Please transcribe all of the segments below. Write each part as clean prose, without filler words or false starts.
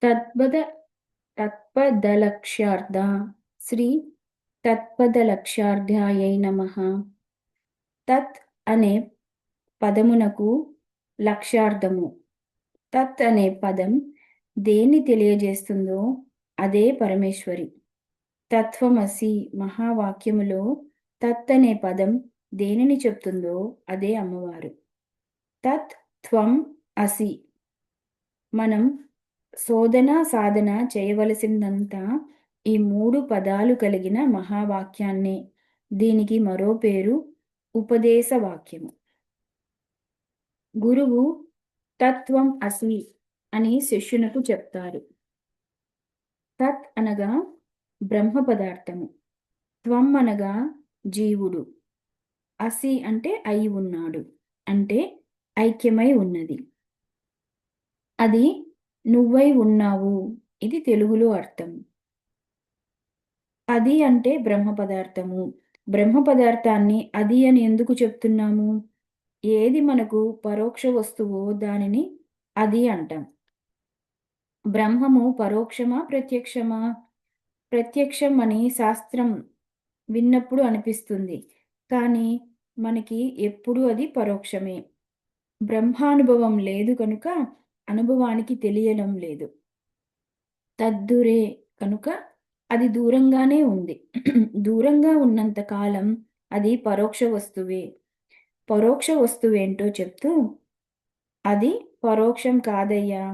తత్పద తత్పదలక్ష్యార్థ శ్రీ తత్పదలక్ష్యార్థాయై నమః. తత్ అనే పదమునకు లక్ష్యార్థము. తత్ అనే పదం దేన్ని తెలియజేస్తుందో అదే పరమేశ్వరి. తత్వమసి మహావాక్యములో తత్ అనే పదం దేనిని చెప్తుందో అదే అమ్మవారు. తత్ త్వం అసి. మనం సాధన చేయవలసిందంతా ఈ 3 పదాలు కలిగిన మహావాక్యాన్నే. దీనికి మరో పేరు ఉపదేశ వాక్యము. గురువు తత్వం అసి అని శిష్యునకు చెప్తారు. తత్ అనగా బ్రహ్మ పదార్థము, త్వం అనగా జీవుడు, అసి అంటే అయి ఉన్నాడు, అంటే ఐక్యమై ఉన్నది. అది నువ్వై ఉన్నావు, ఇది తెలుగులో అర్థం. అది అంటే బ్రహ్మ పదార్థము. బ్రహ్మ పదార్థాన్ని అది అని ఎందుకు చెప్తున్నాము? ఏది మనకు పరోక్ష వస్తువో దానిని అది అంటాం. బ్రహ్మము పరోక్షమా ప్రత్యక్షమా? ప్రత్యక్షం అని శాస్త్రం విన్నప్పుడు అనిపిస్తుంది, కానీ మనకి ఎప్పుడు అది పరోక్షమే. బ్రహ్మానుభవం లేదు కనుక అనుభవానికి తెలియడం లేదు. తద్దురే కనుక అది దూరంగానే ఉంది. దూరంగా ఉన్నంత కాలం అది పరోక్ష వస్తువే. పరోక్ష వస్తువేంటో చెప్తూ, అది పరోక్షం కాదయ్యా,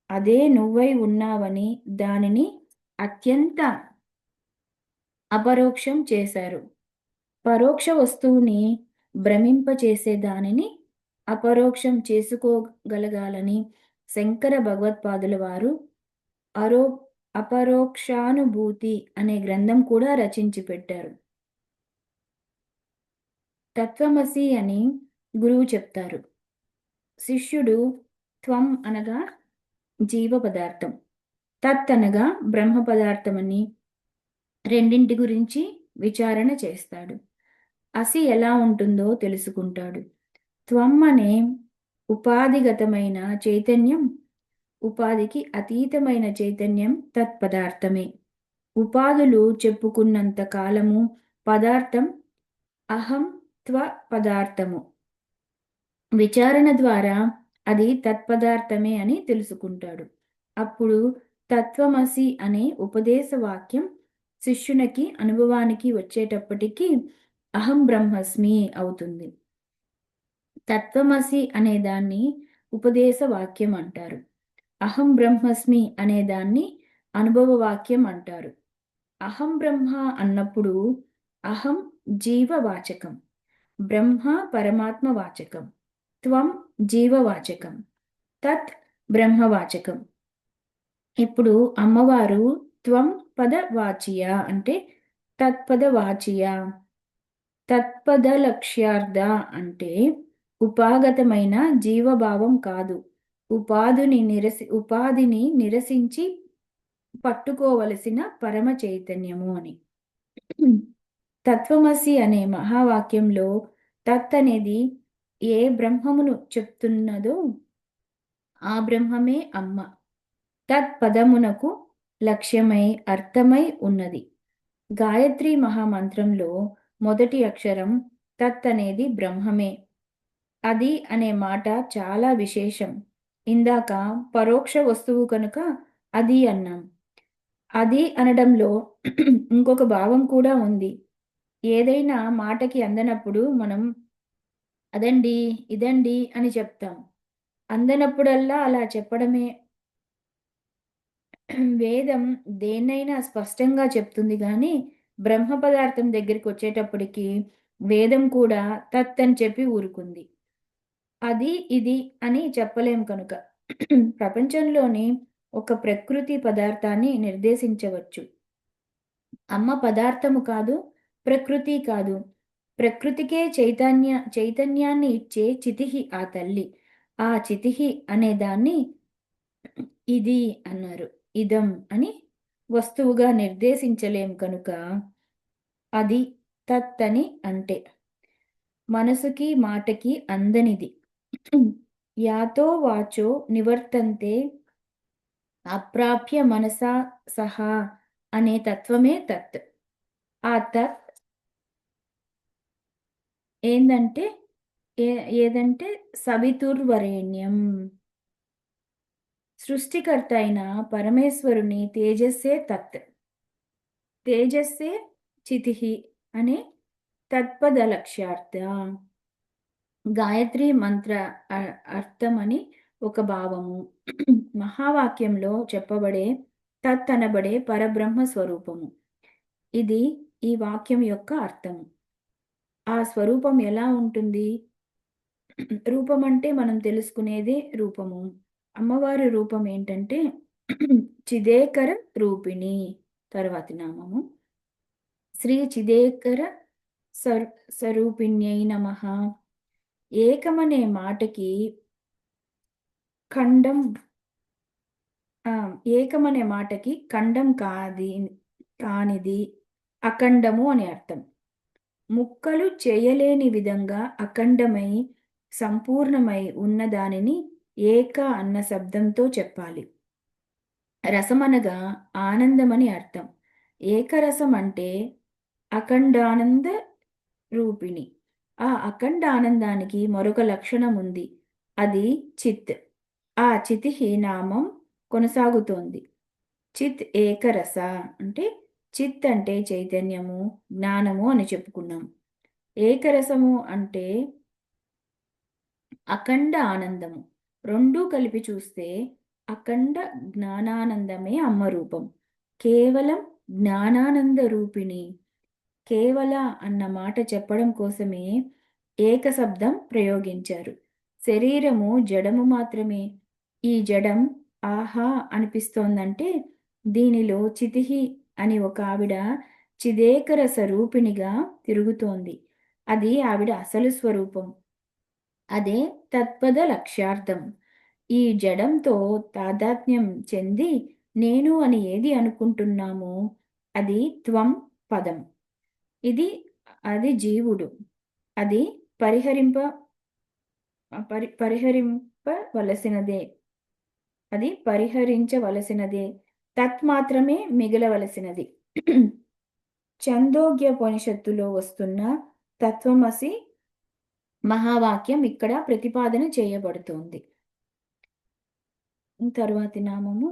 అదే నువ్వై ఉన్నావని దానిని అత్యంత అపరోక్షం చేశారు. పరోక్ష వస్తువుని భ్రమింపచేసే దానిని అపరోక్షం చేసుకోగలగాలని శంకర భగవత్పాదుల వారు అరో అపరోక్షానుభూతి అనే గ్రంథం కూడా రచించి పెట్టారు. తత్వమసి అని గురువు చెప్తారు. శిష్యుడు త్వం అనగా జీవ పదార్థం, తత్ అనగా బ్రహ్మ పదార్థమని రెండింటి గురించి విచారణ చేస్తాడు. అసి ఎలా ఉంటుందో తెలుసుకుంటాడు. త్వం అనే ఉపాధిగతమైన చైతన్యం, ఉపాధికి అతీతమైన చైతన్యం తత్పదార్థమే. ఉపాధులు చెప్పుకున్నంత కాలము పదార్థం అహం త్వ పదార్థము. విచారణ ద్వారా అది తత్పదార్థమే అని తెలుసుకుంటాడు. అప్పుడు తత్వమసి అనే ఉపదేశ వాక్యం శిష్యునికి అనుభవానికి వచ్చేటప్పటికీ అహం బ్రహ్మస్మి అవుతుంది. తత్వమసి అనే దాన్ని ఉపదేశ వాక్యం అంటారు. అహం బ్రహ్మస్మి అనే దాన్ని అనుభవ వాక్యం అంటారు. అహం బ్రహ్మ అన్నప్పుడు అహం జీవవాచకం, బ్రహ్మ పరమాత్మ వాచకం, త్వం జీవవాచకం, తత్ బ్రహ్మవాచకం. ఇప్పుడు అమ్మవారు త్వం పద వాచియ అంటే తత్పద వాచియ, తత్పద లక్ష్యార్థ అంటే ఉపాగతమైన జీవభావం కాదు, ఉపాధిని నిరసించి పట్టుకోవలసిన పరమ చైతన్యము అని. తత్వమసి అనే మహావాక్యంలో తత్ అనేది ఏ బ్రహ్మమును చెప్తున్నదో ఆ బ్రహ్మమే అమ్మ. తత్ పదమునకు లక్ష్యమై అర్థమై ఉన్నది. గాయత్రి మహామంత్రంలో మొదటి అక్షరం తత్ అనేది బ్రహ్మమే. అది అనే మాట చాలా విశేషం. ఇందాక పరోక్ష వస్తువు కనుక అది అన్నాం. అది అనడంలో ఇంకొక భావం కూడా ఉంది. ఏదైనా మాటకి అందనప్పుడు మనం అదండి ఇదండి అని చెప్తాం. అందనప్పుడల్లా అలా చెప్పడమే. వేదం దేన్నైనా స్పష్టంగా చెప్తుంది కానీ బ్రహ్మ పదార్థం దగ్గరికి వచ్చేటప్పటికి వేదం కూడా తత్ అని చెప్పి ఊరుకుంది. అది ఇది అని చెప్పలేం కనుక ప్రపంచంలోని ఒక ప్రకృతి పదార్థాన్ని నిర్దేశించవచ్చు. అమ్మ పదార్థము కాదు, ప్రకృతి కాదు. ప్రకృతికే చైతన్యాన్ని ఇచ్చే చితిహి ఆ తల్లి. ఆ చితిహి అనే దాన్ని ఇది అన్నారు. ఇదం అని వస్తువుగా నిర్దేశించలేం కనుక అది తత్ అని అంటే మనసుకి మాటకి అందనిది. యాతో వాచో నివర్తంతే అప్రాప్య మనసా సహా అనే తత్వమే తత్. ఆ తత్ ఏందంటే ఏ ఏదంటే సవితుర్వరేణ్యం. సృష్టికర్త అయిన పరమేశ్వరుని తేజస్సే తత్. తేజస్సే చితిహి అనే తత్పద లక్ష్యార్థ. గాయత్రి మంత్ర అర్థమని ఒక భావము. మహావాక్యంలో చెప్పబడే తత్ అనబడే పరబ్రహ్మ స్వరూపము. ఇది ఈ వాక్యం యొక్క అర్థము. ఆ స్వరూపం ఎలా ఉంటుంది? రూపం అంటే మనం తెలుసుకునేదే రూపము. అమ్మవారి రూపం ఏంటంటే చిదేకర రూపిణి. తర్వాతి నామము శ్రీ చిదేకర స్వరూపిణ్యై నమః. ఏకమనే మాటకి ఖండం ఏకమనే మాటకి ఖండం కానిది అఖండము అని అర్థం. ముక్కలు చేయలేని విధంగా అఖండమై సంపూర్ణమై ఉన్నదానిని ఏక అన్న శబ్దంతో చెప్పాలి. రసమనగా ఆనందమని అర్థం. ఏకరసం అంటే అఖండానంద రూపిణి. ఆ అఖండ ఆనందానికి మరొక లక్షణం ఉంది. అది చిత్. ఆ చితిహి నామం కొనసాగుతోంది. చిత్ ఏకరస అంటే చిత్ అంటే చైతన్యము, జ్ఞానము అని చెప్పుకున్నాం. ఏకరసము అంటే అఖండ ఆనందము. రెండూ కలిపి చూస్తే అఖండ జ్ఞానానందమే అమ్మ రూపం. కేవలం జ్ఞానానంద రూపిణి. కేవల అన్న మాట చెప్పడం కోసమే ఏక శబ్దం ప్రయోగించారు. శరీరము జడము మాత్రమే. ఈ జడం ఆహా అనిపిస్తోందంటే దీనిలో చితిహి అని ఒక ఆవిడ చిదేకర స్వరూపిణిగా తిరుగుతోంది. అది ఆవిడ అసలు స్వరూపం. అదే తత్పద లక్ష్యార్థం. ఈ జడంతో తాదాత్మ్యం చెంది నేను అని ఏది అనుకుంటున్నామో అది త్వం పదం. అది జీవుడు. అది పరిహరింపవలసినదే. అది పరిహరించవలసినదే. తత్ మాత్రమే మిగలవలసినది. ఛందోగ్యోపనిషత్తులో వస్తున్న తత్వమసి మహావాక్యం ఇక్కడ ప్రతిపాదన చేయబడుతోంది. తరువాతి నామము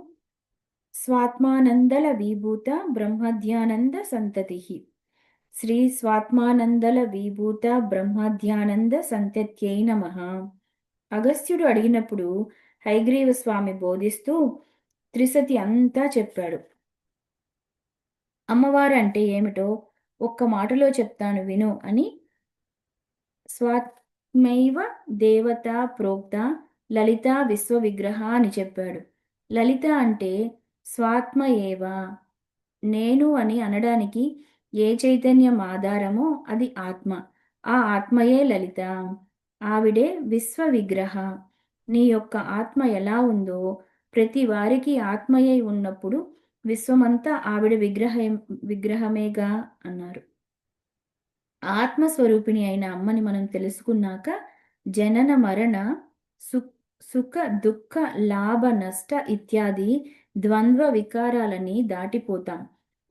స్వాత్మానందల విభూత బ్రహ్మధ్యానంద సంతతిః. శ్రీ స్వాత్మానందల విభూత బ్రహ్మధ్యానంద సంతత్యై నమః. అగస్త్యుడు అడిగినప్పుడు హయగ్రీవ స్వామి బోధిస్తూ త్రిసతి అంతా చెప్పాడు. అమ్మవారు అంటే ఏమిటో ఒక్క మాటలో చెప్తాను విను అని. స్వాత్మైవ దేవత ప్రోక్త లలిత విశ్వవిగ్రహ అని చెప్పాడు. లలిత అంటే స్వాత్మ ఏవ, నేను అని అనడానికి ఏ చైతన్యం ఆధారమో అది ఆత్మ. ఆ ఆత్మయే లలిత. ఆవిడే విశ్వ విగ్రహ. నీ యొక్క ఆత్మ ఎలా ఉందో ప్రతి వారికి ఆత్మయై ఉన్నప్పుడు విశ్వమంతా ఆవిడ విగ్రహమేగా అన్నారు. ఆత్మస్వరూపిణి అయిన అమ్మని మనం తెలుసుకున్నాక జనన మరణ సుఖ దుఃఖ లాభ నష్ట ఇత్యాది ద్వంద్వ వికారాలని దాటిపోతాం.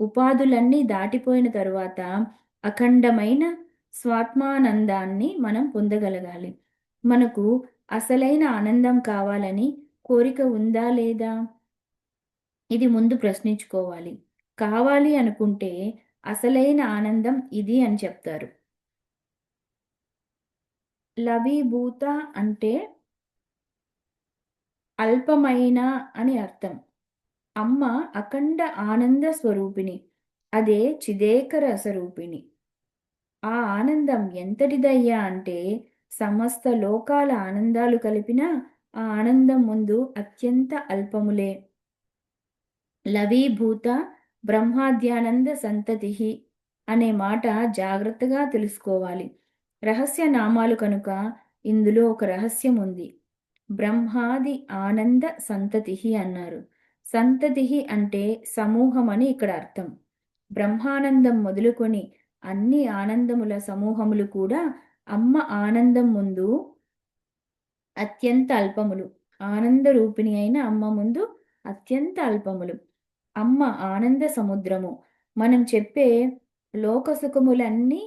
ఉపాధులన్నీ దాటిపోయిన తరువాత అఖండమైన స్వాత్మానందాన్ని మనం పొందగలగాలి. మనకు అసలైన ఆనందం కావాలని కోరిక ఉందా లేదా? ఇది ముందు ప్రశ్నించుకోవాలి. కావాలి అనుకుంటే అసలైన ఆనందం ఇది అని చెప్తారు. లవీభూత అంటే అల్పమైన అని అర్థం. అమ్మ అఖండ ఆనంద స్వరూపిణి. అదే చిదేకర స్వరూపిణి. ఆ ఆనందం ఎంతటిదయ్యా అంటే సమస్త లోకాల ఆనందాలు కలిపినా ఆ ఆనందం ముందు అత్యంత అల్పములే. లవీభూత బ్రహ్మాద్యానంద సంతతిః అనే మాట జాగ్రత్తగా తెలుసుకోవాలి. రహస్య నామాలు కనుక ఇందులో ఒక రహస్యం ఉంది. బ్రహ్మాది ఆనంద సంతతిః అన్నారు. సంతతిః అంటే సమూహం అని ఇక్కడ అర్థం. బ్రహ్మానందం మొదలుకొని అన్ని ఆనందముల సమూహములు కూడా అమ్మ ఆనందం ముందు అత్యంత అల్పములు. ఆనంద రూపిణి అయిన అమ్మ ముందు అత్యంత అల్పములు. అమ్మ ఆనంద సముద్రము. మనం చెప్పే లోకసుఖములన్నీ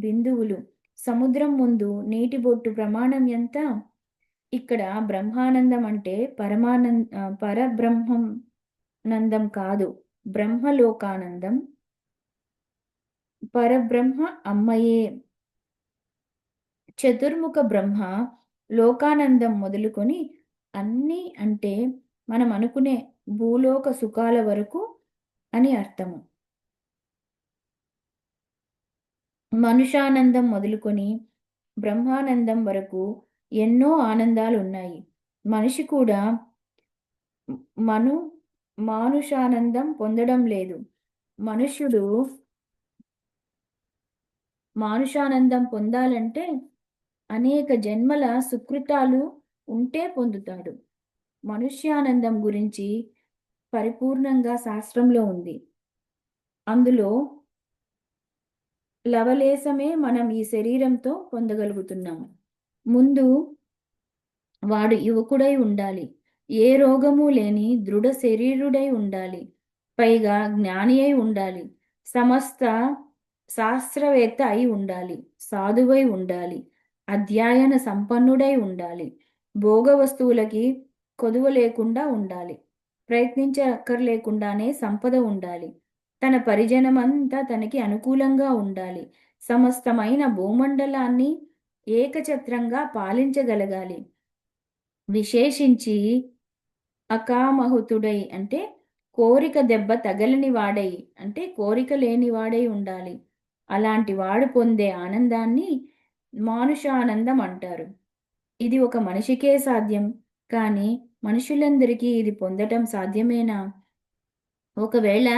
బిందువులు. సముద్రం ముందు నీటి బొట్టు ప్రమాణం ఎంత? ఇక్కడ బ్రహ్మానందం అంటే పరబ్రహ్మం నందం కాదు. బ్రహ్మలోకానందం. పరబ్రహ్మ అమ్మయే. చతుర్ముఖ బ్రహ్మ లోకానందం మొదలుకొని అన్నీ అంటే మనం అనుకునే భూలోక సుఖాల వరకు అని అర్థము. మనుషానందం మొదలుకొని బ్రహ్మానందం వరకు ఎన్నో ఆనందాలు ఉన్నాయి. మనిషి కూడా మను మానుషానందం పొందడం లేదు. మనుష్యుడు మానుషానందం పొందాలంటే అనేక జన్మల సుకృతాలు ఉంటే పొందుతాడు. మనుష్యానందం గురించి పరిపూర్ణంగా శాస్త్రంలో ఉంది. అందులో లవలేశమే మనం ఈ శరీరంతో పొందగలుగుతున్నాము. ముందు వాడు యువకుడై ఉండాలి. ఏ రోగము లేని దృఢ శరీరుడై ఉండాలి. పైగా జ్ఞాని అయి ఉండాలి. సమస్త శాస్త్రవేత్త అయి ఉండాలి. సాధువై ఉండాలి. అధ్యయన సంపన్నుడై ఉండాలి. భోగ వస్తువులకి కొదువ లేకుండా ఉండాలి. ప్రయత్నించక్కర్లేకుండానే సంపద ఉండాలి. తన పరిజనమంతా తనకి అనుకూలంగా ఉండాలి. సమస్తమైన భూమండలాన్ని ఏకఛత్రంగా పాలించగలగాలి. విశేషించి అకామహుతుడై అంటే కోరిక దెబ్బ తగలని వాడై అంటే కోరిక లేని వాడై ఉండాలి. అలాంటి వాడు పొందే ఆనందాన్ని మానుషానందం అంటారు. ఇది ఒక మనిషికే సాధ్యం. కానీ మనుషులందరికీ ఇది పొందటం సాధ్యమేనా? ఒకవేళ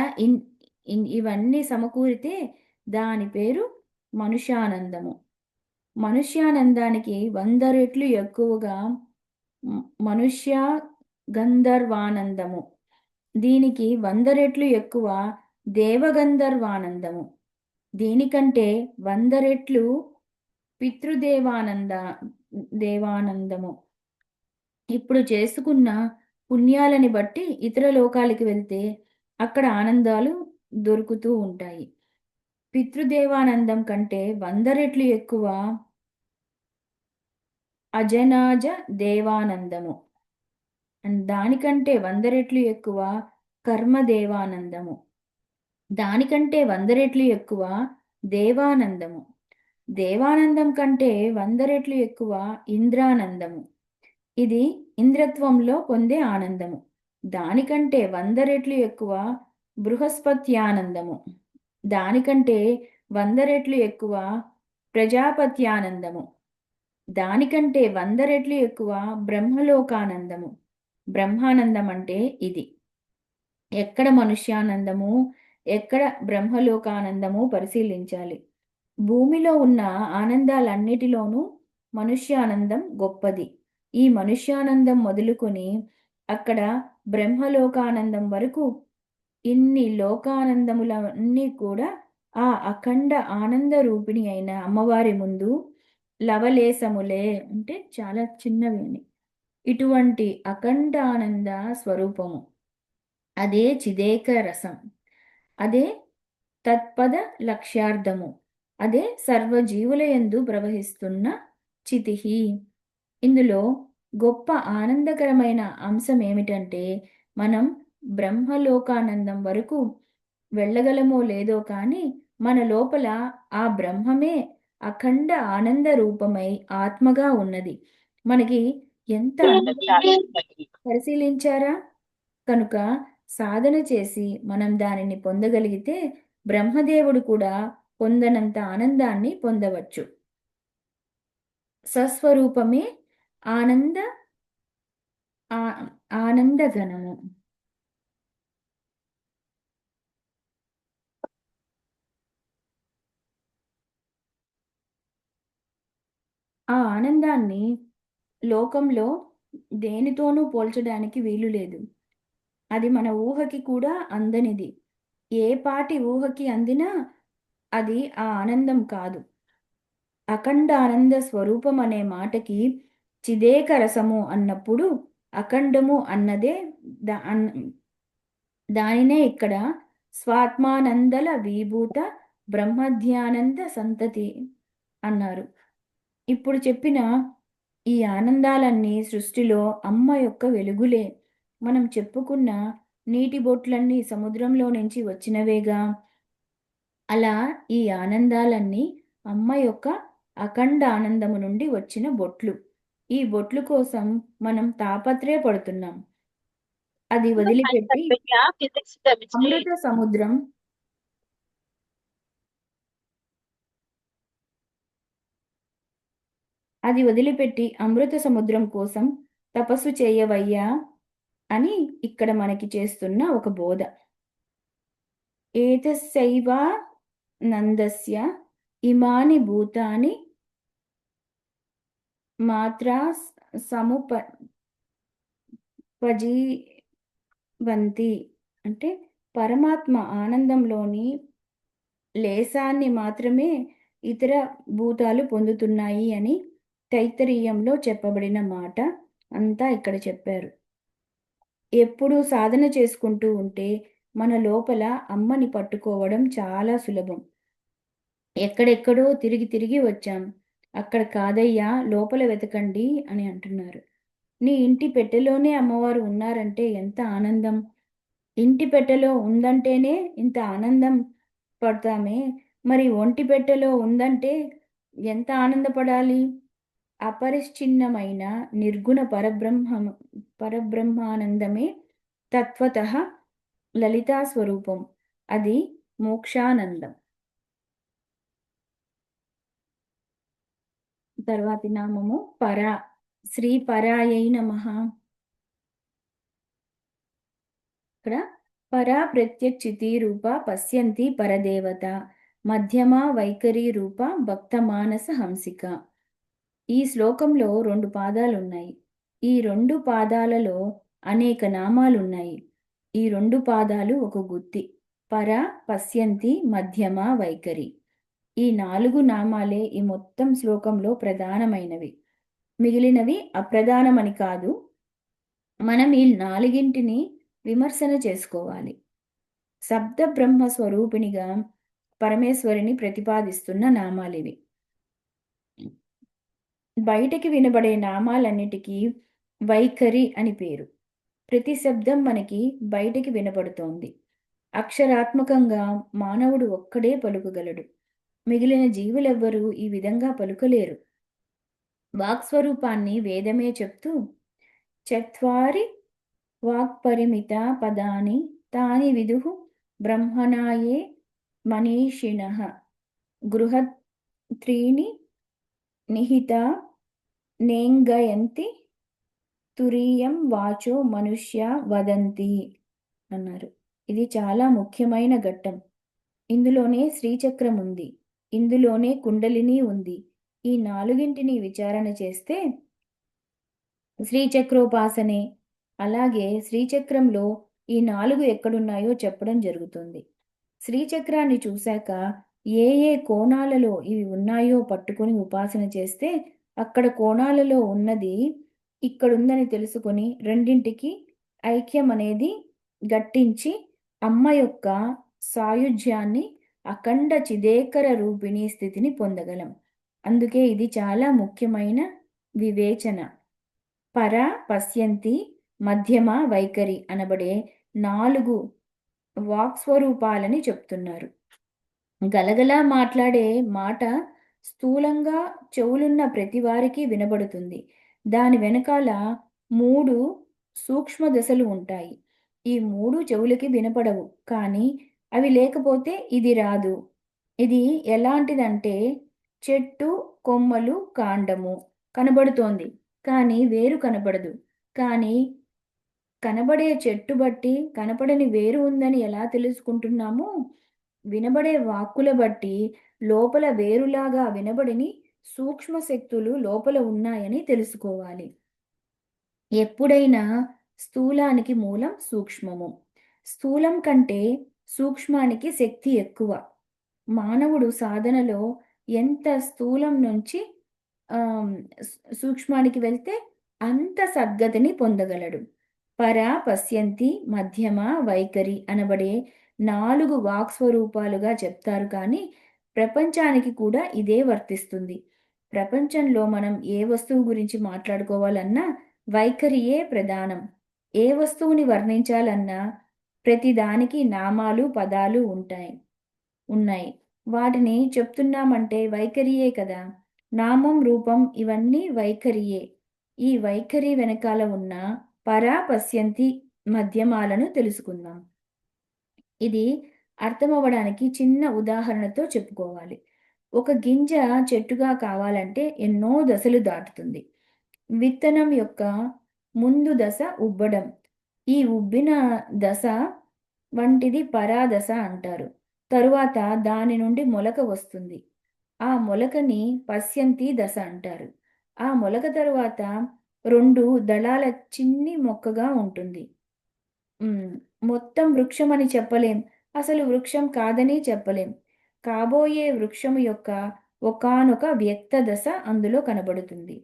ఇవన్నీ సమకూరితే దాని పేరు మనుష్యానందము. మనుష్యానందానికి 100 రెట్లు ఎక్కువగా మనుష్య గంధర్వానందము. దీనికి 100 రెట్లు ఎక్కువ దేవగంధర్వానందము. దీనికంటే 100 రెట్లు దేవానందము. ఇప్పుడు చేసుకున్న పుణ్యాలని బట్టి ఇతర లోకాలకి వెళ్తే అక్కడ ఆనందాలు దొరుకుతూ ఉంటాయి. పితృదేవానందం కంటే 100 రెట్లు ఎక్కువ అజనాజ దేవానందము. దానికంటే 100 రెట్లు ఎక్కువ కర్మదేవానందము. దానికంటే 100 రెట్లు ఎక్కువ దేవానందము. దేవానందం కంటే 100 రెట్లు ఎక్కువ ఇంద్రానందము. ఇది ఇంద్రత్వంలో పొందే ఆనందము. దానికంటే 100 రెట్లు ఎక్కువ బృహస్పత్యానందము. దానికంటే 100 రెట్లు ఎక్కువ ప్రజాపత్యానందము. దానికంటే 100 రెట్లు ఎక్కువ బ్రహ్మలోకానందము. బ్రహ్మానందం అంటే ఇది. ఎక్కడ మనుష్యానందము, ఎక్కడ బ్రహ్మలోకానందము పరిశీలించాలి. భూమిలో ఉన్న ఆనందాలన్నిటిలోనూ మనుష్యానందం గొప్పది. ఈ మనుష్యానందం మొదలుకొని అక్కడ బ్రహ్మలోకానందం వరకు ఇన్ని లోకానందములన్నీ కూడా ఆ అఖండ ఆనంద రూపిణి అయిన అమ్మవారి ముందు లవలేశములే అంటే చాలా చిన్నవి అని. ఇటువంటి అఖండ ఆనంద స్వరూపము. అదే చిదేక రసం. అదే తత్పద లక్ష్యార్థము. అదే సర్వజీవుల యందు ప్రవహిస్తున్న చితిహి. ఇందులో గొప్ప ఆనందకరమైన అంశం ఏమిటంటే మనం బ్రహ్మలోకానందం వరకు వెళ్ళగలమో లేదో కానీ మన లోపల ఆ బ్రహ్మమే అఖండ ఆనంద రూపమై ఆత్మగా ఉన్నది. మనకి ఎంత పరిశీలించారా? కనుక సాధన చేసి మనం దానిని పొందగలిగితే బ్రహ్మదేవుడు కూడా పొందనంత ఆనందాన్ని పొందవచ్చు. సస్వరూపమే ఆనంద ఆనందఘనము. ఆ ఆనందాన్ని లోకంలో దేనితోనూ పోల్చడానికి వీలు లేదు. అది మన ఊహకి కూడా అందనిది. ఏ పాటి ఊహకి అందినా అది ఆ ఆనందం కాదు. అఖండ ఆనంద స్వరూపం అనే మాటకి చిదేక రసము అన్నప్పుడు అఖండము అన్నదే దానినే ఇక్కడ స్వాత్మానందల విభూత బ్రహ్మధ్యానంద సంతతి అన్నారు. ఇప్పుడు చెప్పిన ఈ ఆనందాలన్నీ సృష్టిలో అమ్మ యొక్క వెలుగులే. మనం చెప్పుకున్న నీటి బొట్లన్నీ సముద్రంలో నుంచి వచ్చినవేగా. అలా ఈ ఆనందాలన్నీ అమ్మ యొక్క అఖండ ఆనందము నుండి వచ్చిన బొట్లు. ఈ బొట్లు కోసం మనం తాపత్రయపడుతున్నాం. అది వదిలిపెట్టి అమృత సముద్రం అమృత సముద్రం కోసం తపస్సు చేయవయ్యా అని ఇక్కడ మనకి చేస్తున్న ఒక బోధ. ఏతస్సైవా నందస్య ఇమాని భూతాని మాత్రా సముపజీవంతి అంటే పరమాత్మ ఆనందంలోని లేసాన్ని మాత్రమే ఇతర భూతాలు పొందుతున్నాయి అని తైత్తరీయంలో చెప్పబడిన మాట అంతా ఇక్కడ చెప్పారు. ఎప్పుడూ సాధన చేసుకుంటూ ఉంటే మన లోపల అమ్మని పట్టుకోవడం చాలా సులభం. ఎక్కడెక్కడో తిరిగి తిరిగి వచ్చాం, అక్కడ కాదయ్యా లోపల వెతకండి అని అంటున్నారు. నీ ఇంటి పెట్టెలోనే అమ్మవారు ఉన్నారంటే ఎంత ఆనందం! ఇంటి పెట్టెలో ఉందంటేనే ఇంత ఆనందం పడతామే, మరి ఒంటి పెట్టెలో ఉందంటే ఎంత ఆనందపడాలి? అపరిచ్ఛిన్నమైన నిర్గుణ పరబ్రహ్మానందమే తత్వతః లలితా స్వరూపం. అది మోక్షానందం. తర్వాతి నామము పరా. శ్రీ పరాయై నమః. ఇక్కడ పరా ప్రత్యక్షితి రూప పశ్యంతి పరదేవత మధ్యమా వైఖరి రూప భక్తమానస హంసిక. ఈ శ్లోకంలో 2 పాదాలున్నాయి. ఈ 2 పాదాలలో అనేక నామాలున్నాయి. ఈ 2 పాదాలు ఒక గుత్తి. పర, పశ్యంతి, మధ్యమ, వైఖరి. ఈ 4 నామాలే ఈ మొత్తం శ్లోకంలో ప్రధానమైనవి. మిగిలినవి అప్రధానమని కాదు. మనం ఈ 4ంటిని విమర్శన చేసుకోవాలి. శబ్ద బ్రహ్మ స్వరూపిణిగా పరమేశ్వరిని ప్రతిపాదిస్తున్న నామాలివి. బయటికి వినబడే నామాలన్నిటికీ వైఖరి అని పేరు. ప్రతి శబ్దం మనకి బయటికి వినబడుతోంది. అక్షరాత్మకంగా మానవుడు ఒక్కడే పలుకగలడు. మిగిలిన జీవులెవ్వరూ ఈ విధంగా పలుకలేరు. వాక్స్వరూపాన్ని వేదమే చెప్తూ చత్వారి వాక్పరిమిత పదాని తాని విదుః బ్రహ్మణాయే మనీషిణః గృహత్రీని నిహిత నేంగయంతి తురీయం వాచో మనుష్య వదంతి అన్నారు. ఇది చాలా ముఖ్యమైన ఘట్టం. ఇందులోనే శ్రీచక్రం ఉంది, ఇందులోనే కుండలిని ఉంది. ఈ 4ంటిని విచారణ చేస్తే శ్రీచక్రోపాసనే. అలాగే శ్రీచక్రంలో ఈ 4 ఎక్కడున్నాయో చెప్పడం జరుగుతుంది. శ్రీచక్రాన్ని చూశాక ఏ ఏ కోణాలలో ఇవి ఉన్నాయో పట్టుకొని ఉపాసన చేస్తే అక్కడ కోణాలలో ఉన్నది ఇక్కడుందని తెలుసుకొని రెండింటికి ఐక్యం అనేది గట్టించి అమ్మ యొక్క సాయుధ్యాన్ని అఖండ చిదేకర రూపిణి స్థితిని పొందగలం. అందుకే ఇది చాలా ముఖ్యమైన వివేచన. పర, పశ్యంతి, మధ్యమ, వైఖరి అనబడే 4 వాక్స్వరూపాలని చెప్తున్నారు. గలగలా మాట్లాడే మాట స్థూలంగా చెవులున్న ప్రతి వారికి వినబడుతుంది. దాని వెనకాల 3 సూక్ష్మ దశలు ఉంటాయి. ఈ 3 చెవులకి వినపడవు, కానీ అవి లేకపోతే ఇది రాదు. ఇది ఎలాంటిదంటే చెట్టు, కొమ్మలు, కాండము కనబడుతోంది, కానీ వేరు కనబడదు. కానీ కనబడే చెట్టు బట్టి కనపడని వేరు ఉందని ఎలా తెలుసుకుంటున్నామో, వినబడే వాక్కుల బట్టి లోపల వేరులాగా వినబడిని సూక్ష్మ శక్తులు లోపల ఉన్నాయని తెలుసుకోవాలి. ఎప్పుడైనా స్థూలానికి మూలం సూక్ష్మము. స్థూలం కంటే సూక్ష్మానికి శక్తి ఎక్కువ. మానవుడు సాధనలో ఎంత స్థూలం నుంచి సూక్ష్మానికి వెళ్తే అంత సద్గతిని పొందగలడు. పరా, పశ్యంతి, మధ్యమ, వైఖరి అనబడే 4 వాక్స్వరూపాలుగా చెప్తారు కానీ ప్రపంచానికి కూడా ఇదే వర్తిస్తుంది. ప్రపంచంలో మనం ఏ వస్తువు గురించి మాట్లాడుకోవాలన్నా వైఖరియే ప్రధానం. ఏ వస్తువుని వర్ణించాలన్నా ప్రతిదానికి నామాలు, పదాలు ఉన్నాయి. వాటిని చెప్తున్నామంటే వైఖరియే కదా! నామం, రూపం ఇవన్నీ వైఖరియే. ఈ వైఖరి వెనకాల ఉన్న పరా, పశ్యంతి, మధ్యమాలను తెలుసుకుందాం. ఇది అర్థమవ్వడానికి చిన్న ఉదాహరణతో చెప్పుకోవాలి. ఒక గింజ చెట్టుగా కావాలంటే ఎన్నో దశలు దాటుతుంది. విత్తనం యొక్క ముందు దశ ఉబ్బడం. ఈ ఉబ్బిన దశ వంటిది పరాదశ అంటారు. తరువాత దాని నుండి మొలక వస్తుంది. ఆ మొలకని పశ్యంతి దశ అంటారు. ఆ మొలక తరువాత 2 దళాల చిన్ని మొక్కగా ఉంటుంది. హ్మ్. మొత్తం వృక్షమని చెప్పలేం. అసలు వృక్షం కాదని చెప్పలేం. కాబోయే వృక్షము యొక్క ఒకానొక వ్యక్త దశ అందులో కనబడుతుంది.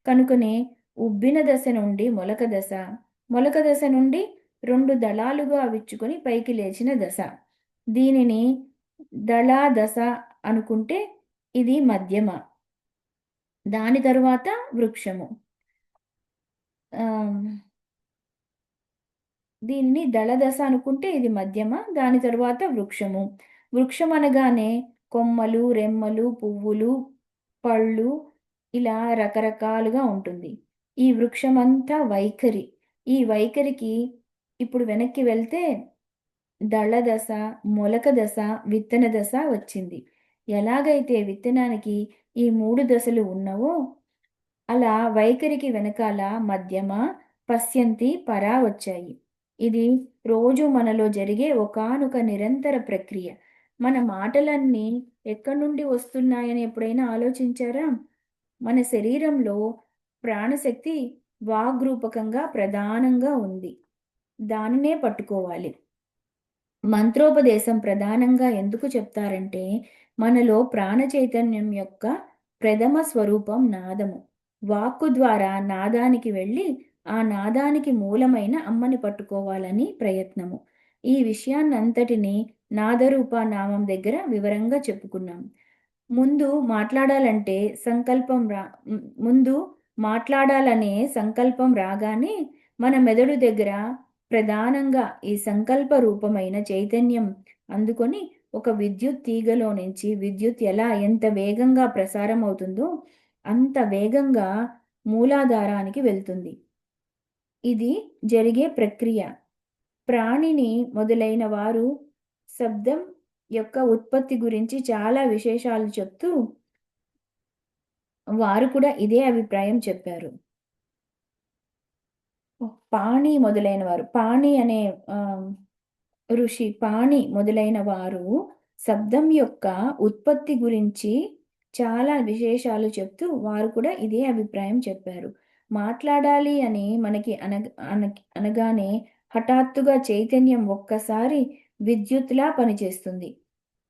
కనుకనే ఉబ్బిన దశ నుండి మొలక దశ, మొలక దశ నుండి 2 దళాలుగా విచ్చుకొని పైకి లేచిన దశ. దీనిని దళా దశ అనుకుంటే ఇది మధ్యమ. దాని తరువాత వృక్షము. ఆహ్ దీన్ని దళదశ అనుకుంటే ఇది మధ్యమ. దాని తరువాత వృక్షము. వృక్షం అనగానే కొమ్మలు, రెమ్మలు, పువ్వులు, పళ్ళు ఇలా రకరకాలుగా ఉంటుంది. ఈ వృక్షమంతా వైఖరి. ఈ వైఖరికి ఇప్పుడు వెనక్కి వెళ్తే దళదశ, మొలక దశ, విత్తన దశ వచ్చింది. ఎలాగైతే విత్తనానికి ఈ 3 దశలు ఉన్నవో అలా వైఖరికి వెనకాల మధ్యమ, పశ్యంతి, పరా వచ్చాయి. ఇది రోజు మనలో జరిగే ఒకానొక నిరంతర ప్రక్రియ. మన మాటలన్నీ ఎక్కడి నుండి వస్తున్నాయని ఎప్పుడైనా ఆలోచించారా? మన శరీరంలో ప్రాణశక్తి వాగ్రూపకంగా ప్రధానంగా ఉంది. దానినే పట్టుకోవాలి. మంత్రోపదేశం ప్రధానంగా ఎందుకు చెప్తారంటే, మనలో ప్రాణ చైతన్యం యొక్క ప్రథమ స్వరూపం నాదము. వాక్కు ద్వారా నాదానికి వెళ్ళి, ఆ నాదానికి మూలమైన అమ్మని పట్టుకోవాలని ప్రయత్నము. ఈ విషయాన్నంతటినీ నాదరూప నామం దగ్గర వివరంగా చెప్పుకున్నాం. ముందు మాట్లాడాలంటే సంకల్పం రా ముందు మాట్లాడాలనే సంకల్పం రాగానే మన మెదడు దగ్గర ప్రధానంగా ఈ సంకల్ప రూపమైన చైతన్యం అందుకొని ఒక విద్యుత్ తీగలో నుంచి విద్యుత్ ఎంత వేగంగా ప్రసారం అవుతుందో అంత వేగంగా మూలాధారానికి వెళ్తుంది. ఇది జరిగే ప్రక్రియ. ప్రాణిని మొదలైన వారు శబ్దం యొక్క ఉత్పత్తి గురించి చాలా విశేషాలు చెప్తూ వారు కూడా ఇదే అభిప్రాయం చెప్పారు. పాణి మొదలైన వారు. పాణి అనే ఋషి పాణి మొదలైన వారు శబ్దం యొక్క ఉత్పత్తి గురించి చాలా విశేషాలు చెప్తూ వారు కూడా ఇదే అభిప్రాయం చెప్పారు. మాట్లాడాలి అని మనకి అనగానే హఠాత్తుగా చైతన్యం ఒక్కసారి విద్యుత్‌లా పనిచేస్తుంది.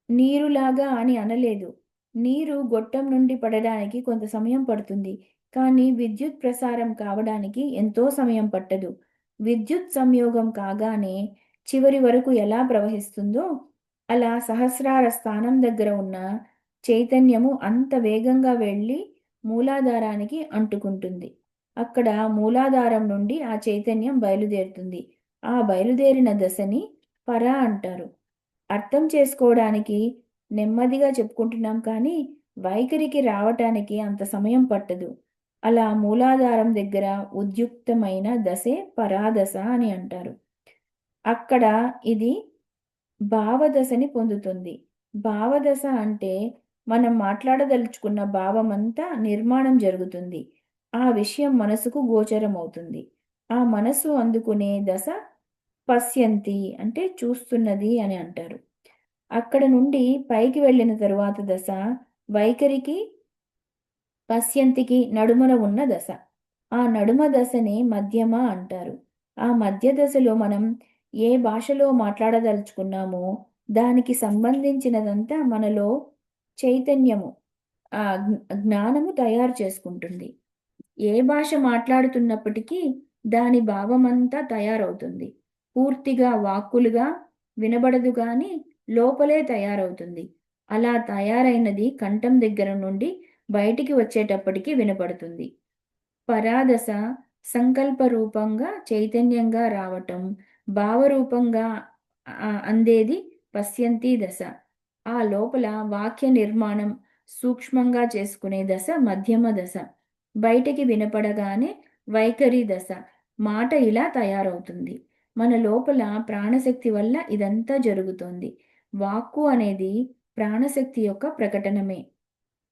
నీరులాగా అని అనలేదు. నీరు గొట్టం నుండి పడడానికి కొంత సమయం పడుతుంది. కానీ విద్యుత్ ప్రసారం కావడానికి ఎంతో సమయం పట్టదు. విద్యుత్ సంయోగం కాగానే చివరి వరకు ఎలా ప్రవహిస్తుందో, అలా సహస్రార స్థానం దగ్గర ఉన్న చైతన్యము అంత వేగంగా వెళ్ళి మూలాధారానికి అంటుకుంటుంది. అక్కడ మూలాధారం నుండి ఆ చైతన్యం బయలుదేరుతుంది. ఆ బయలుదేరిన దశని పర అంటారు. అర్థం చేసుకోవడానికి నెమ్మదిగా చెప్పుకుంటున్నాం కానీ, వైఖరికి రావటానికి అంత సమయం పట్టదు. అలా మూలాధారం దగ్గర ఉద్యుక్తమైన దశే పరాదశ అని అంటారు. అక్కడ ఇది భావదశని పొందుతుంది. భావదశ అంటే మనం మాట్లాడదలుచుకున్న భావమంతా నిర్మాణం జరుగుతుంది. ఆ విషయం మనసుకు గోచరమవుతుంది. ఆ మనసు అందుకునే దశ పశ్యంతి అంటే చూస్తున్నది అని అంటారు. అక్కడ నుండి పైకి వెళ్ళిన తరువాత దశ వైఖరికి, పశ్యంతికి నడుమన ఉన్న దశ. ఆ నడుమ దశని మధ్యమ అంటారు. ఆ మధ్య దశలో మనం ఏ భాషలో మాట్లాడదలుచుకున్నామో దానికి సంబంధించినదంతా మనలో చైతన్యము, జ్ఞానము తయారు చేసుకుంటుంది. ఏ భాష మాట్లాడుతున్నప్పటికీ దాని భావమంతా తయారవుతుంది. పూర్తిగా వాక్కులుగా వినబడదు గాని లోపలే తయారవుతుంది. అలా తయారైనది కంఠం దగ్గర నుండి బయటికి వచ్చేటప్పటికి వినపడుతుంది. పరాదశ సంకల్ప రూపంగా చైతన్యంగా రావటం, భావరూపంగా అందేది పశ్యంతి దశ. ఆ లోపల వాక్య నిర్మాణం సూక్ష్మంగా చేసుకునే దశ మధ్యమ దశ. బయటికి వినపడగానే వైఖరి దశ. మాట ఇలా తయారవుతుంది. మన లోపల ప్రాణశక్తి వల్ల ఇదంతా జరుగుతోంది. వాక్కు అనేది ప్రాణశక్తి యొక్క ప్రకటనమే.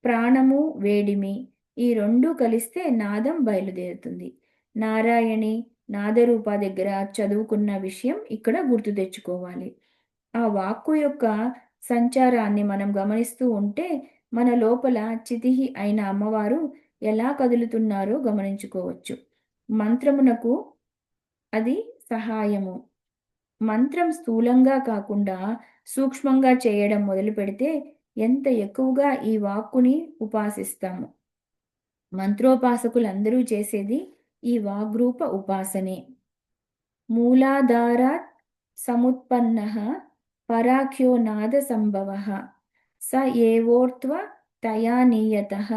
ప్రాణము, వేడిమి ఈ రెండూ కలిస్తే నాదం బయలుదేరుతుంది. నారాయణి నాదరూప దగ్గర చదువుకున్న విషయం ఇక్కడ గుర్తు తెచ్చుకోవాలి. ఆ వాక్కు యొక్క సంచారాన్ని మనం గమనిస్తూ ఉంటే మన లోపల చితిహి అయిన అమ్మవారు ఎలా కదులుతున్నారో గమనించుకోవచ్చు. మంత్రమునకు అది సహాయము. మంత్రం స్థూలంగా కాకుండా సూక్ష్మంగా చేయడం మొదలుపెడితే ఎంత ఎక్కువగా ఈ వాక్కుని ఉపాసిస్తాము. మంత్రోపాసకులందరూ చేసేది ఈ వాగ్రూప ఉపాసనే. మూలాధారాత్ సముత్పన్నః పరాఖ్యో నాద సంభవః స ఏవోర్ధ్వ తయా నీయతః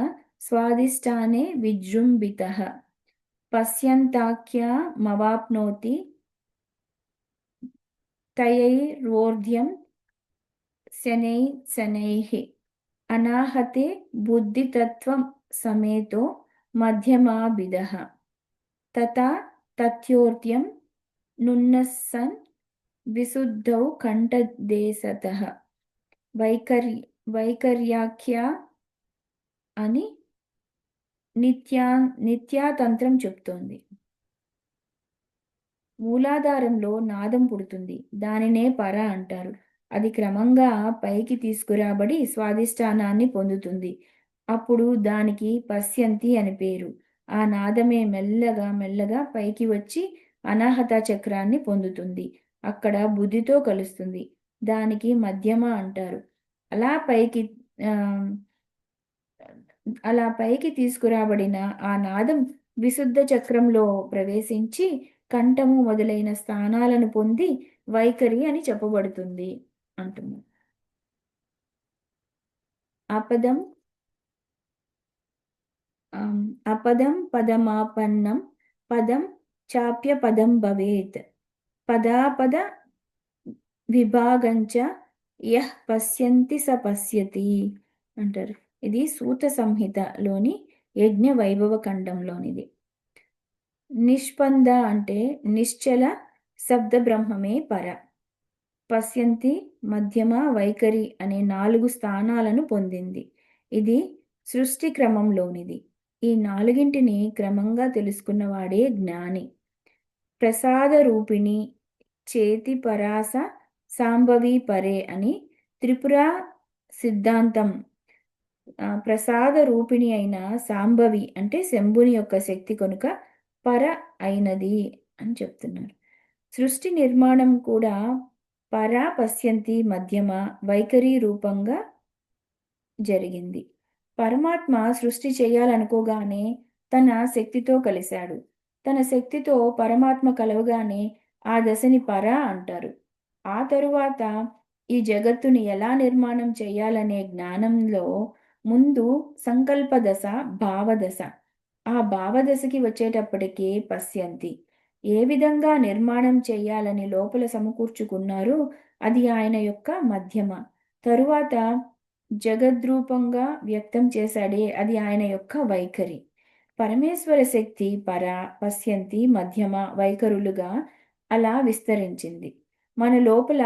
స్వాదిష్టానే విజృంభితః పశ్యంతాఖ్యమవాప్నోతి తయైర్వోర్ధ్యం శనైః అనాహతే బుద్ధితత్వం సమేతో మధ్యమాభిదః తథా తథ్యోర్ధ్యం నున్నస్సన్ విశుద్ధౌ కంఠదేశతః వైఖర్యాఖ్య అని నిత్యాతంత్రం చెప్తోంది. మూలాధారంలో నాదం పుడుతుంది. దానినే పర అంటారు. అది క్రమంగా పైకి తీసుకురాబడి స్వాదిష్టానాన్ని పొందుతుంది. అప్పుడు దానికి పశ్యంతి అని పేరు. ఆ నాదమే మెల్లగా మెల్లగా పైకి వచ్చి అనాహత చక్రాన్ని పొందుతుంది. అక్కడ బుద్ధితో కలుస్తుంది. దానికి మధ్యమ అంటారు. అలా పైకి అలా పైకి తీసుకురాబడిన ఆ నాదం విశుద్ధ చక్రంలో ప్రవేశించి కంఠము మొదలైన స్థానాలను పొంది వైఖరి అని చెప్పబడుతుంది అంటున్నాం. అపదం పదమాపన్నం పదం చాప్య పదం భవేత్ పదాపద విభాగంచ యః పశ్యంతి స పశ్యతి అంటారు. ఇది సూత సంహితలోని యజ్ఞ వైభవ ఖండంలోనిది. నిష్పంద అంటే నిశ్చల శబ్ద బ్రహ్మమే పర. పశ్యంతి మధ్యమ వైఖరి అనే 4 స్థానాలను పొందింది. ఇది సృష్టి క్రమంలోనిది. ఈ 4ంటిని క్రమంగా తెలుసుకున్నవాడే జ్ఞాని. ప్రసాద రూపిణి చేతి పరాస సాంభవి పరే అని త్రిపుర సిద్ధాంతం. ప్రసాద రూపిణి అయిన సాంభవి అంటే శంభుని యొక్క శక్తి కనుక పర అయినది అని చెప్తున్నారు. సృష్టి నిర్మాణం కూడా పర పశ్యంతి మధ్యమ వైఖరి రూపంగా జరిగింది. పరమాత్మ సృష్టి చేయాలనుకోగానే తన శక్తితో కలిశాడు. తన శక్తితో పరమాత్మ కలవగానే ఆ దశని పర అంటారు. ఆ తరువాత ఈ జగత్తుని ఎలా నిర్మాణం చేయాలనే జ్ఞానంలో ముందు సంకల్ప దశ, భావదశ. ఆ భావదశకి వచ్చేటప్పటికే పశ్యంతి. ఏ విధంగా నిర్మాణం చేయాలని లోపల సమకూర్చుకున్నారో అది ఆయన యొక్క మధ్యమ. తరువాత జగద్రూపంగా వ్యక్తం చేశాడే అది ఆయన యొక్క వైఖరి. పరమేశ్వర శక్తి పర, పశ్యంతి, మధ్యమ వైఖరులుగా అలా విస్తరించింది. మన లోపల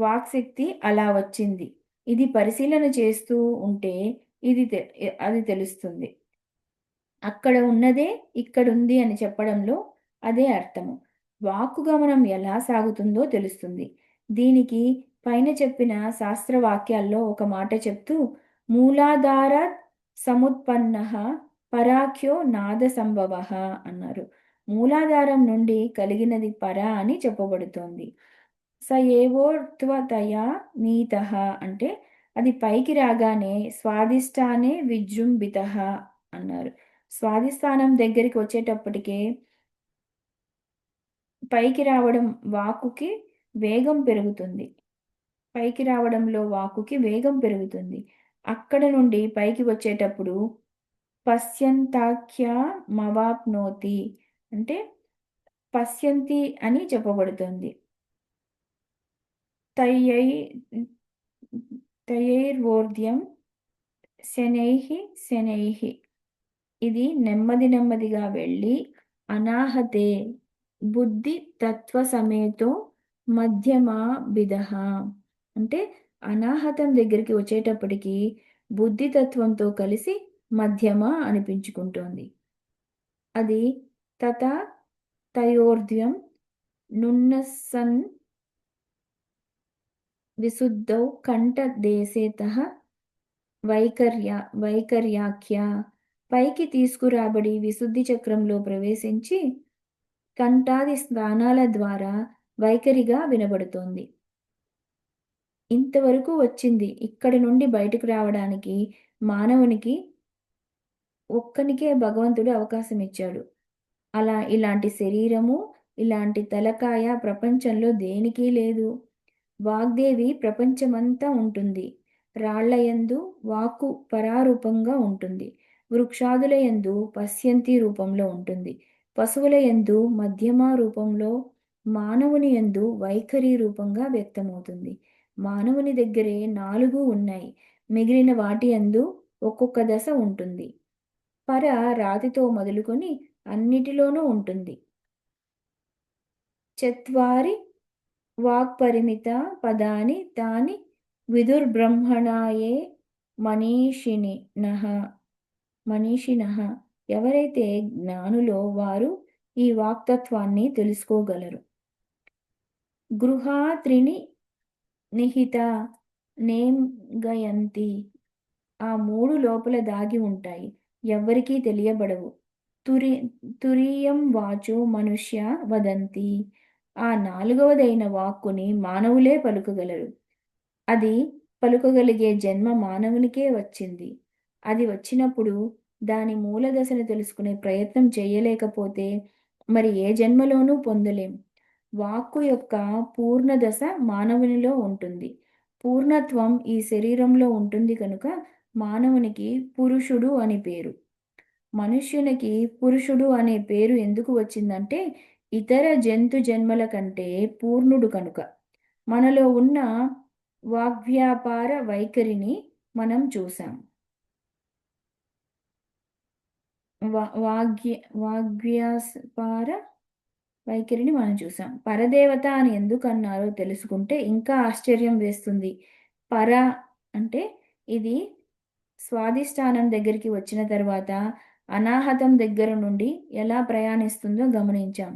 వాక్శక్తి అలా వచ్చింది. ఇది పరిశీలన చేస్తూ ఉంటే అది తెలుస్తుంది. అక్కడ ఉన్నదే ఇక్కడుంది అని చెప్పడంలో అదే అర్థము. వాక్కు గమనం ఎలా సాగుతుందో తెలుస్తుంది. దీనికి పైన చెప్పిన శాస్త్రవాక్యాల్లో ఒక మాట చెప్తూ మూలాధారాత్ సముత్పన్నః పరాఖ్యో నాద సంభవః అన్నారు. మూలాధారం నుండి కలిగినది పర అని చెప్పబడుతోంది. స ఏవోర్ధ్వతయా నీతః అంటే అది పైకి రాగానే స్వాదిష్టానే విజృంభితః అన్నారు. స్వాధిష్టానం దగ్గరికి వచ్చేటప్పటికే పైకి రావడం వాక్కుకి వేగం పెరుగుతుంది. పైకి రావడంలో వాక్కుకి వేగం పెరుగుతుంది. అక్కడ నుండి పైకి వచ్చేటప్పుడు పశ్యంతాఖ్యమవాప్నోతి అంటే పశ్యంతి అని చెప్పబడుతుంది. తయ్యై తయైర్వోర్ధ్యం శనైః శనైః ఇది నెమ్మది నెమ్మదిగా వెళ్ళి అనాహతే బుద్ధి తత్వ సమేతో మధ్యమాభిదః అంటే అనాహతం దగ్గరికి వచ్చేటప్పటికి బుద్ధి తత్వంతో కలిసి మధ్యమ అనిపించుకుంటోంది. అది తత తయోర్ధ్యం నున్నస్సన్ విశుద్ధౌ కంఠదేశేతః వైఖర్యాఖ్య పైకి తీసుకురాబడి విశుద్ధి చక్రంలో ప్రవేశించి కంఠాది స్థానాల ద్వారా వైఖరిగా వినబడుతోంది. ఇంతవరకు వచ్చింది. ఇక్కడి నుండి బయటకు రావడానికి మానవునికి ఒక్కనికే భగవంతుడు అవకాశం ఇచ్చాడు. ఇలాంటి శరీరము, ఇలాంటి తలకాయ ప్రపంచంలో దేనికి లేదు. వాగ్దేవి ప్రపంచమంతా ఉంటుంది. రాళ్లయందు వాక్కు పరారూపంగా ఉంటుంది. వృక్షాదులయందు పశ్యంతి రూపంలో ఉంటుంది. పశువులయందు మధ్యమ రూపంలో, మానవుని యందు వైఖరి రూపంగా వ్యక్తమవుతుంది. మానవుని దగ్గరే 4 ఉన్నాయి. మిగిలిన వాటి యందు ఒక్కొక్క దశ ఉంటుంది. పర రాతితో మొదలుకొని అన్నిటిలోనూ ఉంటుంది. చత్వారి వాక్పరిమిత పదాని తాని విదుర్బ్రహ్మణాయే మనీషిణః ఎవరైతే జ్ఞానులో వారు ఈ వాక్తత్వాన్ని తెలుసుకోగలరు. గృహాత్రిని నిహిత నేంగయంతి ఆ 3 లోపల దాగి ఉంటాయి. ఎవ్వరికీ తెలియబడవు. తురీయం వాచో మనుష్య వదంతి ఆ 4వదైన వాక్కుని మానవులే పలుకగలరు. అది పలుకగలిగే జన్మ మానవునికే వచ్చింది. అది వచ్చినప్పుడు దాని మూల దశను తెలుసుకునే ప్రయత్నం చేయలేకపోతే మరి ఏ జన్మలోనూ పొందలేం. వాక్కు యొక్క పూర్ణ దశ మానవునిలో ఉంటుంది. పూర్ణత్వం ఈ శరీరంలో ఉంటుంది కనుక మానవునికి పురుషుడు అని పేరు. మనుష్యునికి పురుషుడు అనే పేరు ఎందుకు వచ్చిందంటే ఇతర జంతు జన్మల కంటే పూర్ణుడు కనుక. మనలో ఉన్న వాగ్వ్యాపార వైఖరిని మనం చూసాం. వాగ్వ్యాపార వైఖరిని మనం చూసాం. పరదేవత అని ఎందుకు అన్నారో తెలుసుకుంటే ఇంకా ఆశ్చర్యం వేస్తుంది. పర అంటే ఇది స్వాధిష్టానం దగ్గరికి వచ్చిన తర్వాత అనాహతం దగ్గర నుండి ఎలా ప్రయాణిస్తుందో గమనించాం.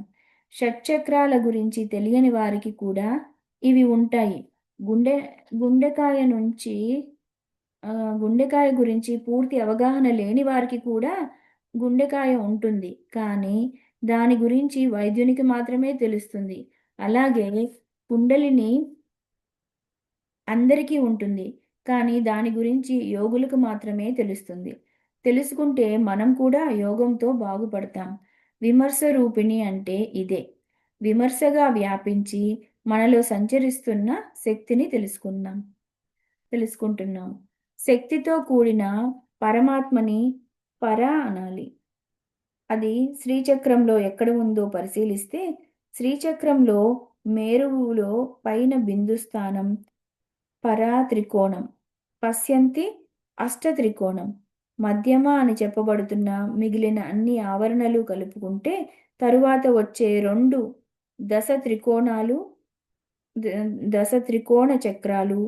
షట్చక్రాల గురించి తెలియని వారికి కూడా ఇవి ఉంటాయి. గుండెకాయ నుంచి గుండెకాయ గురించి పూర్తి అవగాహన లేని వారికి కూడా గుండెకాయ ఉంటుంది. కానీ దాని గురించి వైద్యునికి మాత్రమే తెలుస్తుంది. అలాగే కుండలిని అందరికీ ఉంటుంది. కానీ దాని గురించి యోగులకు మాత్రమే తెలుస్తుంది. తెలుసుకుంటే మనం కూడా యోగంతో బాగుపడతాం. విమర్శ రూపిణి అంటే ఇదే. విమర్శగా వ్యాపించి మనలో సంచరిస్తున్న శక్తిని తెలుసుకుంటున్నాం. శక్తితో కూడిన పరమాత్మని పర అనాలి. అది శ్రీచక్రంలో ఎక్కడ ఉందో పరిశీలిస్తే శ్రీచక్రంలో మేరువులో పైన బిందుస్థానం పరా త్రికోణం, పశ్యంతి అష్టత్రికోణం, మధ్యమ అని చెప్పబడుతున్న మిగిలిన అన్ని ఆవరణలు కలుపుకుంటే తరువాత వచ్చే 2 దశ త్రికోణాలు దశ త్రికోణ చక్రాలు,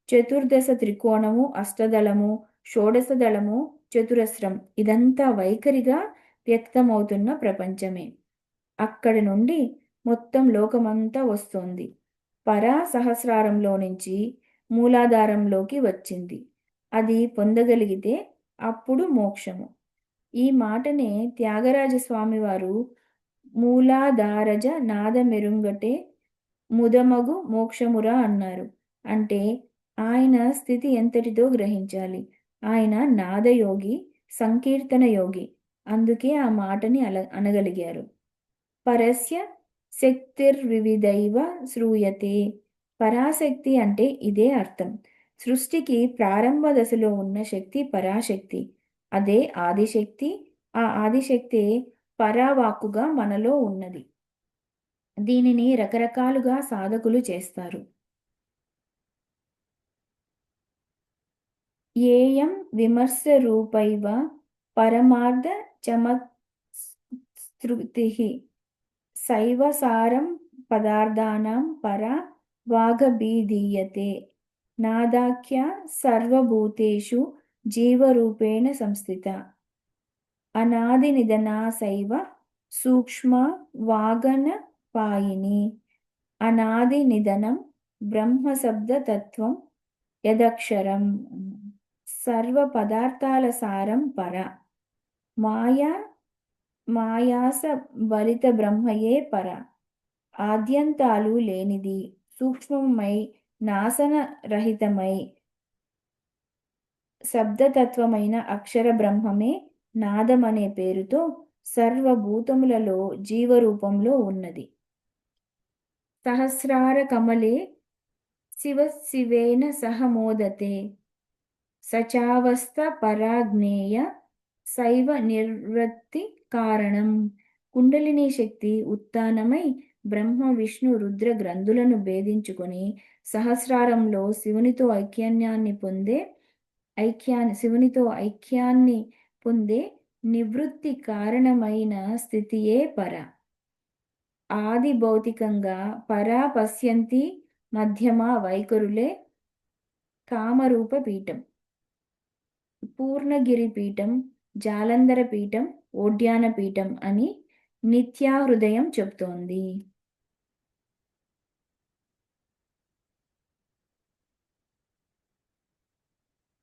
చతుర్దశ త్రికోణము, అష్టదళము, షోడశ దళము, చతురస్రం ఇదంతా వైఖరిగా వ్యక్తమవుతున్న ప్రపంచమే. అక్కడి నుండి మొత్తం లోకమంతా వస్తోంది. పరా సహస్రారంలో నుంచి మూలాధారంలోకి వచ్చింది. అది పొందగలిగితే అప్పుడు మోక్షము. ఈ మాటనే త్యాగరాజస్వామివారు మూలాధారజ నాదమెరుంగటే ముదమగు మోక్షమురా అన్నారు. అంటే ఆయన స్థితి ఎంతటిదో గ్రహించాలి. ఆయన నాదయోగి, సంకీర్తన యోగి. అందుకే ఆ మాటని అనగలిగారు. పరస్య శక్తిర్వివిధైవ శ్రూయతే. పరాశక్తి అంటే ఇదే అర్థం. సృష్టికి ప్రారంభ దశలో ఉన్న శక్తి పరాశక్తి. అదే ఆదిశక్తి. ఆ ఆదిశక్తే పరావాక్కుగా మనలో ఉన్నది. దీనిని రకరకాలుగా సాధకులు చేస్తారు. ఏయం విమర్శరూపైవ పరమార్థ చమత్సృతిః సైవ సారం పదార్థానాం పరా వాగభిధీయతే. నాదాఖ్యా సర్వభూతేషు జీవరూపేణ సంస్థిత. అనాదినిధనా సైవ సూక్ష్మా వాగనపాయిని. అనాదినిధనం బ్రహ్మశబ్దతత్వం యదక్షరం. సర్వ పదార్థాల సారం పర. మాయా మాయాస భరిత బ్రహ్మయే పర. ఆద్యంతాలు లేనిది, సూక్ష్మమై నాశన రహితమై శబ్దతత్వమైన అక్షర బ్రహ్మమే నాదమనే పేరుతో సర్వభూతములలో జీవరూపంలో ఉన్నది. సహస్రార కమలే శివశివేన సహ మోదతే. సచావస్థ పరాజ్ఞేయ శైవ నిర్వృత్తి కారణం. కుండలిని శక్తి ఉత్థానమై బ్రహ్మ విష్ణు రుద్ర గ్రంథులను భేదించుకొని సహస్రారంలో శివునితో ఐక్యాన్ని పొందే నివృత్తి కారణమైన స్థితియే పర. ఆది భౌతికంగా పరా పశ్యంతి మధ్యమ వైఖరులే కామరూప పీఠం, పూర్ణగిరి పీఠం, జాలంధర పీఠం, ఓడ్యాన పీఠం అని నిత్యాహృదయం చెప్తోంది.